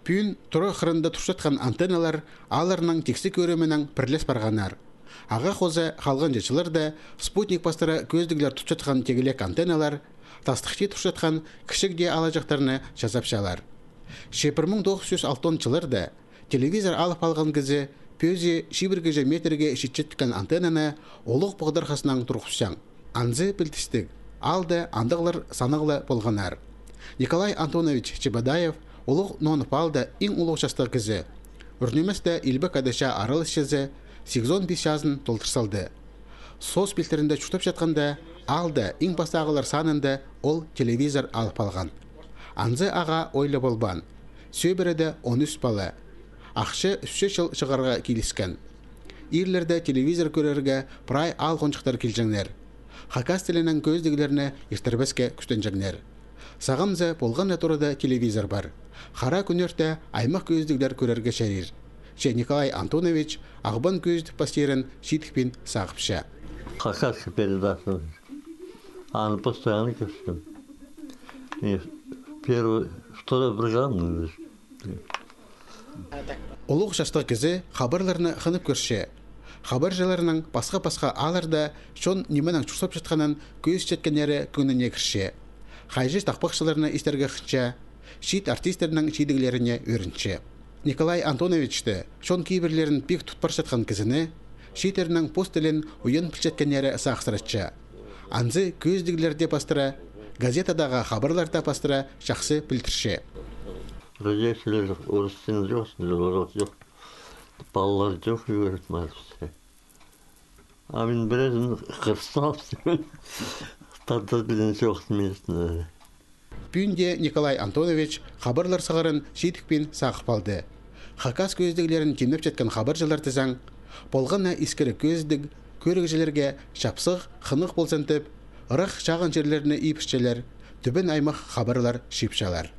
Пүйін тұры қырында тұршатқан антенналар аларының тексі көріменің пірлес барғанар. Аға қозы қалған жечілер де спутник бастары көздігілер тұршатқан тегілек антенналар тастықти тұршатқан кішік де алажақтарыны жазапшалар. 1906 жылыр да телевизор алып алған кізі пөзе шибіргеже метрге шетчеттіккен антеннаны олық бұғдарқасынан тұрғышсаң. Анзы білтістік, алды андығылар санығылы болғанар. Николай Антонович Чебадаев олық нонып алды ең олық жасты кізі. Үрнеместі илбі кадаша арылыс жезі 85 жазын толтырсалды. Сос білтерінде чүтіп жатқанда алды ең бастағылар санында ол телевизор алып алған. Анзы аға ойлы болбан. Сөйбіреді 13 балы. Ақшы 3 жыл шығарға келіскен. Ирлерді телевизор көрерге прай ал қоншықтар келжеңнер. Хакас тілінің көздігілеріне ертірбеске күстенжеңнер. Сағымзы болған әтұрыда телевизор бар. Қара күнерді аймақ көздігілер көрерге шәрір. Николай Антонович ағбан көзді пастерін шитікпен сағыпша. Хакасқа передачу. Она постоянно көстім. Второй программы. Олық жастық кезі хабарларыны қынып көрші. Хабар жаларының басқа-басқа аларда шон неменің чұрсап жатқанын көз жеткенері күніне кірші. Қайжы тақпақшыларыны істерге қынша, шит артистерінің шидігілеріне өрінші. Николай Антоновичті шон кейбірлерін пек тұтпар жатқан кезіні, шитерінің постелін ұйын пілчеткенері сақсыратшы. Анзы көздігілерде пастыра, газетадағы хабарларда пастыра шақсы білтірші. Родителер орыстың жоқ, жоқ. Балалар жоқ үйретмәдісі. А мен бірәзін қырыстапсың. Тады білін жоқтың местіне. Пүйінде Николай Антонович хабарлар сағарын шетікпен сақып алды. Хакас көздігілерін кемнеп жеткен хабаржылар тізаң, болғана искірі көздік, көрігжелерге шапсық, қынық болсантып, ұрық шағын жерлеріне ипішчелер, түбін аймақ хабарлар шипшалар.